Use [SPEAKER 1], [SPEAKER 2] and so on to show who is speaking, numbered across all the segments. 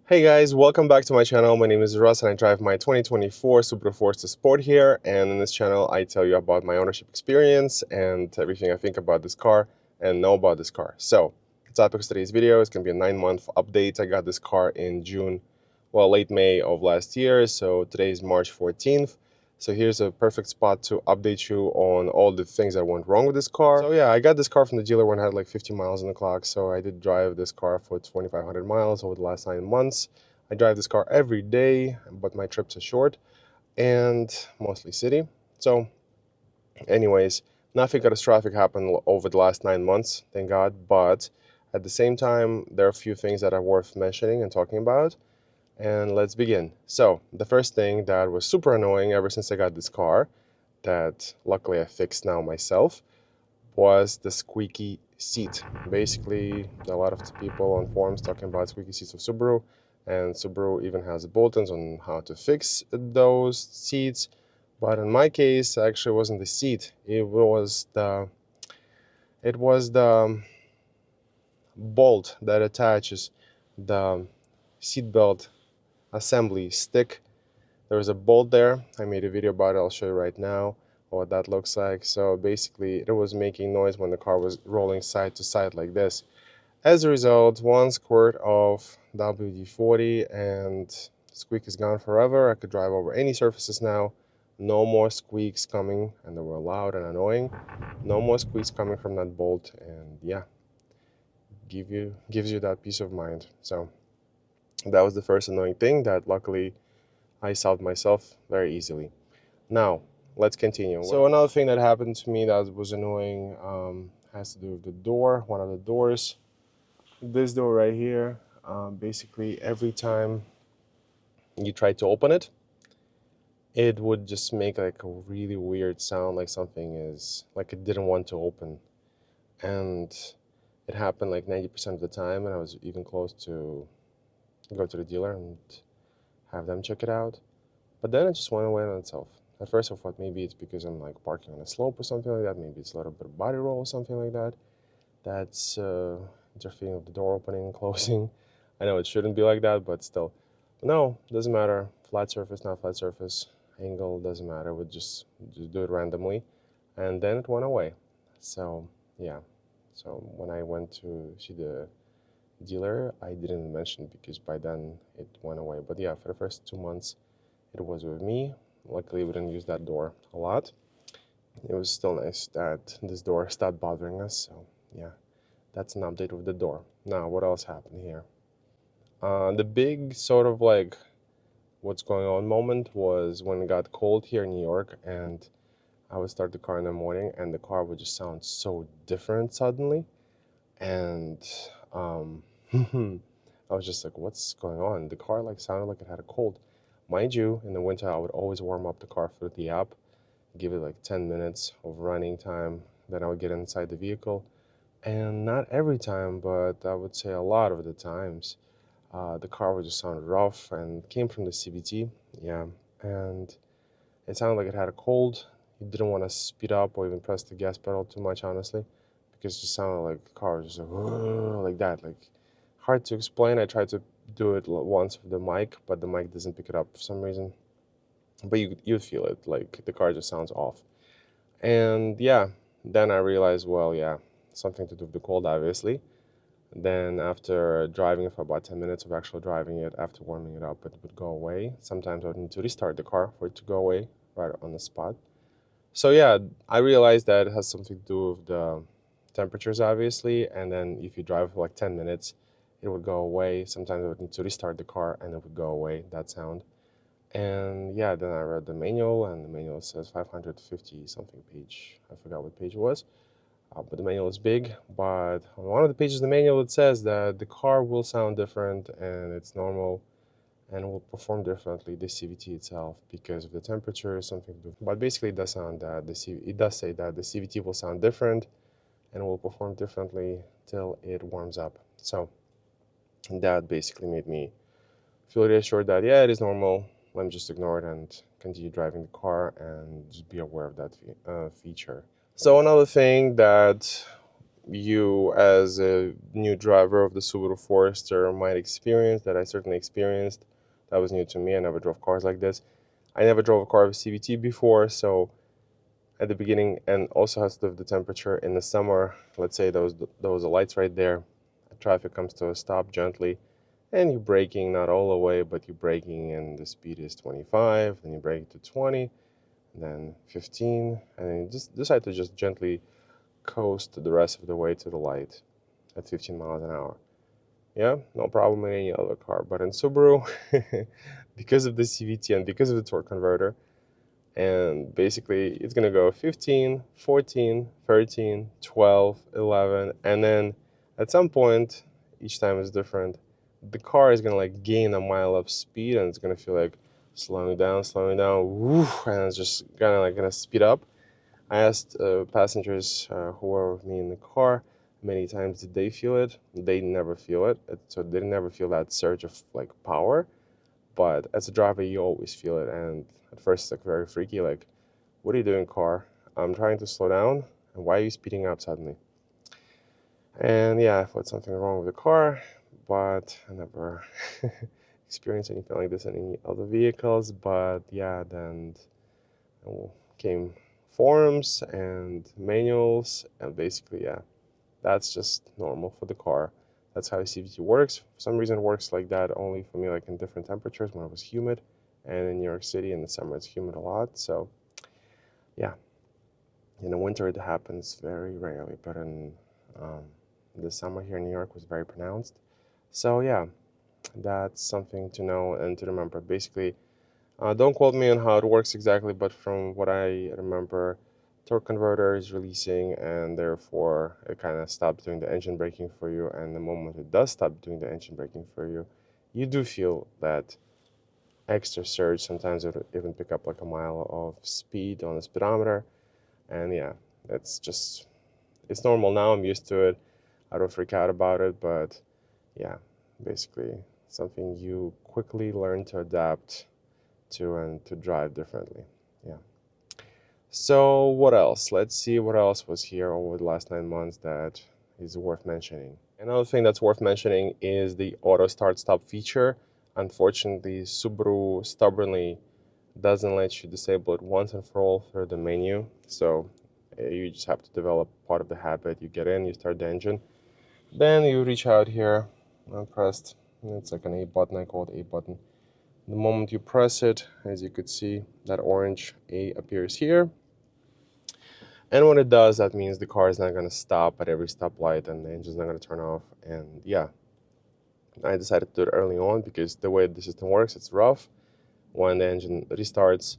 [SPEAKER 1] Hey guys, welcome back to my channel. My name is Russ and I drive my 2024 Subaru Forester Sport here, and in this channel I tell you about my ownership experience and everything I think about this car and know about this car. So, the topic of today's video is going to be a 9-month update. I got this car in June, well, late May of last year, so today is March 14th. So here's a perfect spot to update you on all the things that went wrong with this car. So yeah, I got this car from the dealer when I had like 50 miles on the clock. So I did drive this car for 2,500 miles over the last 9 months. I drive this car every day, but my trips are short and mostly city. So anyways, nothing catastrophic happened over the last 9 months, thank God. But at the same time, there are a few things that are worth mentioning and talking about. And let's begin. So the first thing that was super annoying ever since I got this car, that luckily I fixed now myself, was the squeaky seat. Basically, a lot of people on forums talking about squeaky seats of Subaru, and Subaru even has bulletins on how to fix those seats. But in my case, actually, it wasn't the seat. It was the bolt that attaches the seat belt assembly stick. There was a bolt there. I made a video about it. I'll show you right now what that looks like. So basically it was making noise when the car was rolling side to side like this. As a result, 1 squirt of WD-40 and squeak is gone forever. I could drive over any surfaces now. No more squeaks coming, and they were loud and annoying. No more squeaks coming from that bolt, and yeah, gives you that peace of mind. So that was the first annoying thing that luckily I solved myself very easily. Now, let's continue. So another thing that happened to me that was annoying has to do with the door, one of the doors. This door right here, basically every time you try to open it, it would just make like a really weird sound, like something is, like it didn't want to open. And it happened like 90% of the time, and I was even close to go to the dealer and have them check it out. But then it just went away on itself. At first I thought maybe it's because I'm like parking on a slope or something like that. Maybe it's a little bit of body roll or something like that. That's interfering with the door opening and closing. I know it shouldn't be like that, but still. No, doesn't matter. Flat surface, not flat surface. Angle, doesn't matter. We'd just do it randomly. And then it went away. So, yeah. So when I went to see the dealer, I didn't mention it because by then it went away. But yeah, for the first 2 months, it was with me. Luckily, we didn't use that door a lot. It was still nice that this door stopped bothering us. So yeah, that's an update with the door. Now, what else happened here? The big sort of like what's going on moment was when it got cold here in New York, and I would start the car in the morning and the car would just sound so different suddenly. And I was just like, what's going on? The car like sounded like it had a cold. Mind you, in the winter, I would always warm up the car through the app, give it like 10 minutes of running time. Then I would get inside the vehicle. And not every time, but I would say a lot of the times, the car would just sound rough and came from the CVT. Yeah. And it sounded like it had a cold. You didn't want to speed up or even press the gas pedal too much, honestly, because it just sounded like the car was just like that. Like, hard to explain. I tried to do it once with the mic, but the mic doesn't pick it up for some reason. But you feel it, like the car just sounds off. And yeah, then I realized, well, yeah, something to do with the cold, obviously. Then after driving for about 10 minutes of actual driving it, after warming it up, it would go away. Sometimes I would need to restart the car for it to go away right on the spot. So yeah, I realized that it has something to do with the temperatures, obviously. And then if you drive for like 10 minutes, it would go away. Sometimes I would need to restart the car and it would go away, that sound. And yeah, then I read the manual, and the manual says 550 something page. I forgot what page it was, but the manual is big. But on one of the pages of the manual, it says that the car will sound different and it's normal and will perform differently, the CVT itself, because of the temperature or something. But basically, it does sound that it does say that the CVT will sound different and will perform differently till it warms up. So that basically made me feel reassured that yeah, it is normal. Let me just ignore it and continue driving the car and just be aware of that feature. So another thing that you as a new driver of the Subaru Forester might experience, that I certainly experienced. That was new to me. I never drove cars like this. I never drove a car with CVT before, so at the beginning, and also has to do with the temperature in the summer. Let's say those are lights right there. Traffic comes to a stop gently, and you're braking not all the way, but you're braking and the speed is 25, then you brake to 20, then 15, and then you just decide to just gently coast the rest of the way to the light at 15 miles an hour. Yeah, no problem in any other car, but in Subaru, because of the CVT and because of the torque converter, and basically it's gonna go 15, 14, 13, 12, 11, and then at some point, each time is different, the car is gonna like gain a mile of speed, and it's gonna feel like slowing down, woof, and it's just gonna speed up. I asked passengers who were with me in the car many times, did they feel it? They never feel it, so they never feel that surge of like power. But as a driver, you always feel it, and at first it's like very freaky, like, what are you doing, car? I'm trying to slow down, and why are you speeding up suddenly? And yeah, I thought something wrong with the car, but I never experienced anything like this in any other vehicles. But yeah, then came forums and manuals, and basically, yeah, that's just normal for the car. That's how CVT works. For some reason, it works like that only for me, like in different temperatures when it was humid. And in New York City in the summer, it's humid a lot. So, yeah, in the winter, it happens very rarely. But in the summer here in New York was very pronounced. So, yeah, that's something to know and to remember. Basically, don't quote me on how it works exactly, but from what I remember, torque converter is releasing, and therefore it kind of stops doing the engine braking for you. And the moment it does stop doing the engine braking for you, you do feel that extra surge. Sometimes it would even pick up like a mile of speed on the speedometer. And yeah, it's normal now. I'm used to it. I don't freak out about it, but yeah, basically something you quickly learn to adapt to and to drive differently. Yeah. So what else? Let's see what else was here over the last 9 months that is worth mentioning. Another thing that's worth mentioning is the auto start stop feature. Unfortunately, Subaru stubbornly doesn't let you disable it once and for all through the menu. So you just have to develop part of the habit. You get in, you start the engine, then you reach out here and press. It's like an A button. I call it A button. The moment you press it, as you could see, that orange A appears here. And when it does, that means the car is not going to stop at every stoplight and the engine's not going to turn off. And yeah, I decided to do it early on because the way the system works, it's rough. When the engine restarts,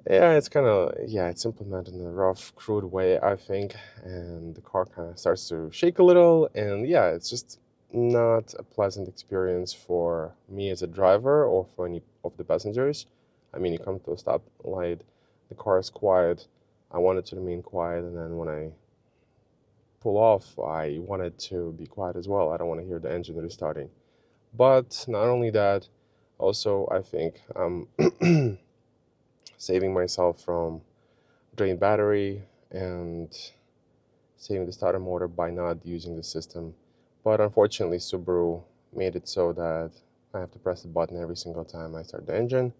[SPEAKER 1] yeah, it's implemented in a rough, crude way, I think. And the car kind of starts to shake a little. And yeah, it's just not a pleasant experience for me as a driver or for any of the passengers. I mean, you come to a stoplight, the car is quiet. I want it to remain quiet, and then when I pull off, I want it to be quiet as well. I don't want to hear the engine restarting. But not only that, also I think I'm saving myself from drained battery and saving the starter motor by not using the system. But unfortunately, Subaru made it so that I have to press the button every single time I start the engine,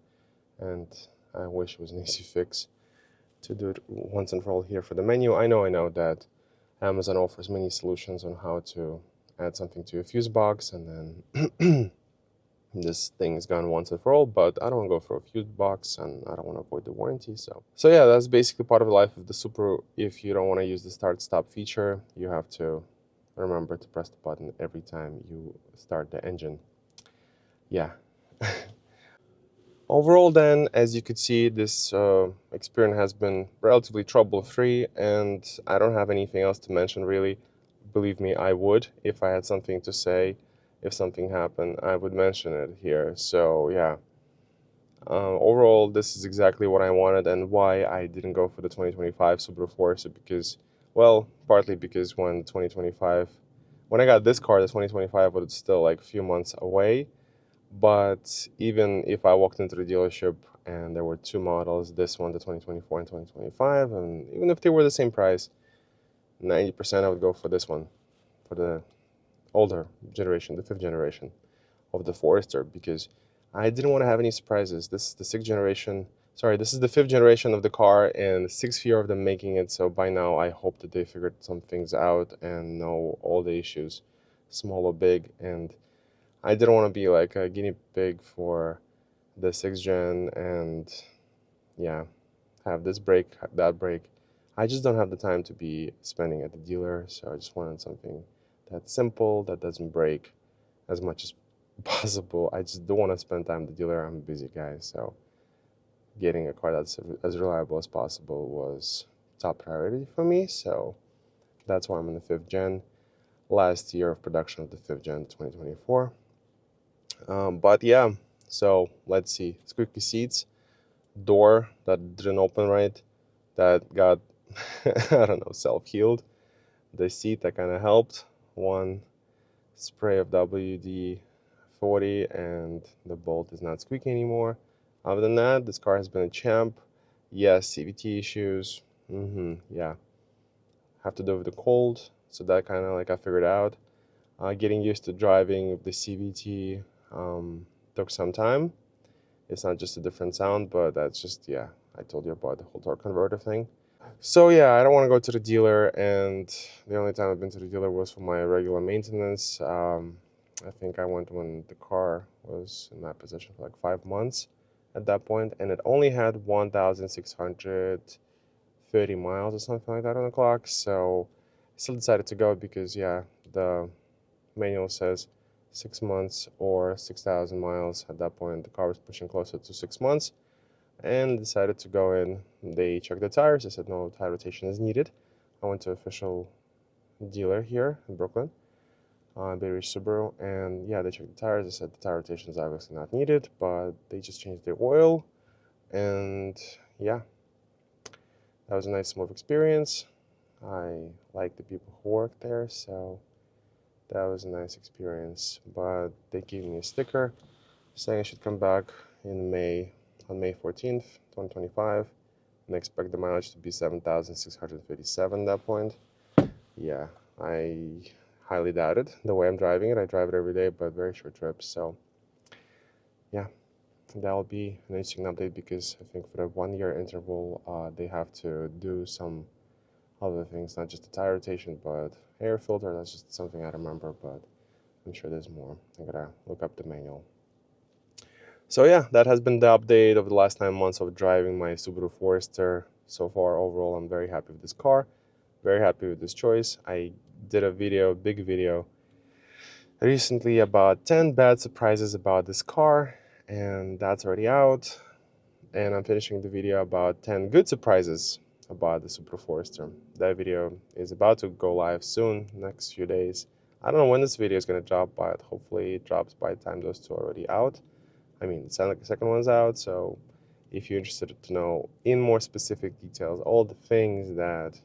[SPEAKER 1] and I wish it was an easy fix to do it once and for all here for the menu. I know that Amazon offers many solutions on how to add something to a fuse box, and then this thing is gone once and for all, but I don't want to go for a fuse box, and I don't want to avoid the warranty. So yeah, that's basically part of the life of the Subaru. If you don't want to use the start stop feature, you have to remember to press the button every time you start the engine. Yeah. Overall then, as you could see, this experience has been relatively trouble-free, and I don't have anything else to mention really. Believe me, I would. If I had something to say, if something happened, I would mention it here. So yeah, overall, this is exactly what I wanted and why I didn't go for the 2025 Subaru Forester because, well, partly because when I got this car, the 2025 was still like a few months away. But even if I walked into the dealership and there were two models, this one, the 2024 and 2025, and even if they were the same price, 90% I would go for this one, for the older generation, the 5th generation of the Forester, because I didn't want to have any surprises. This is the 6th generation. Sorry, this is the 5th generation of the car and 6th year of them making it. So by now, I hope that they figured some things out and know all the issues, small or big. And I didn't want to be like a guinea pig for the 6th gen and yeah, have this break, that break. I just don't have the time to be spending at the dealer, so I just wanted something that's simple, that doesn't break as much as possible. I just don't want to spend time at the dealer. I'm a busy guy, so getting a car that's as reliable as possible was top priority for me. So that's why I'm in the 5th gen. Last year of production of the 5th gen, 2024. But yeah, so let's see. Squeaky seats, door that didn't open right, that got I don't know, self-healed. The seat that kind of helped. One spray of WD-40 and the bolt is not squeaky anymore. Other than that, this car has been a champ. Yes, CVT issues. Yeah, have to do with the cold, so that kind of like I figured out. Getting used to driving with the CVT took some time. It's not just a different sound, but that's just, yeah, I told you about the whole torque converter thing. So yeah, I don't want to go to the dealer, and the only time I've been to the dealer was for my regular maintenance. I think I went when the car was in my possession for like 5 months at that point, and it only had 1,630 miles or something like that on the clock. So I still decided to go because yeah, the manual says 6 months or 6,000 miles. At that point, the car was pushing closer to 6 months, and decided to go in. They checked the tires. They said no tire rotation is needed. I went to official dealer here in Brooklyn, Bay Ridge Subaru, and yeah, they checked the tires. They said the tire rotation is obviously not needed, but they just changed the oil, and yeah, that was a nice smooth experience. I like the people who work there, so that was a nice experience. But they gave me a sticker saying I should come back in May, on May 14th, 2025, and expect the mileage to be 7,657 at that point. Yeah, I highly doubt it. The way I'm driving it, I drive it every day, but very short trips. So yeah, that'll be an interesting update because I think for the 1 year interval, they have to do some other things, not just the tire rotation, but air filter. That's just something I remember, but I'm sure there's more. I gotta look up the manual. So yeah, that has been the update of the last 9 months of driving my Subaru Forester. So far, overall, I'm very happy with this car. Very happy with this choice. I did a video, big video, recently about 10 bad surprises about this car, and that's already out. And I'm finishing the video about 10 good surprises about the Subaru Forester. That video is about to go live soon, next few days. I don't know when this video is going to drop, but hopefully it drops by the time those two are already out. I mean, it sounds like the second one's out, so if you're interested to know in more specific details all the things that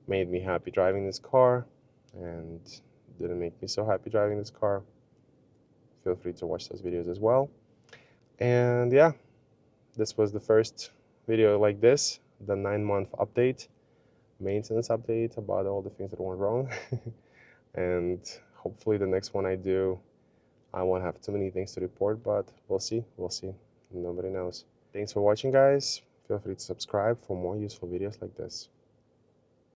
[SPEAKER 1] made me happy driving this car and didn't make me so happy driving this car, feel free to watch those videos as well. And yeah, this was the first video like this, the 9-month update, maintenance update about all the things that went wrong. And hopefully the next one I do, I won't have too many things to report, but we'll see. Nobody knows. Thanks for watching, guys. Feel free to subscribe for more useful videos like this.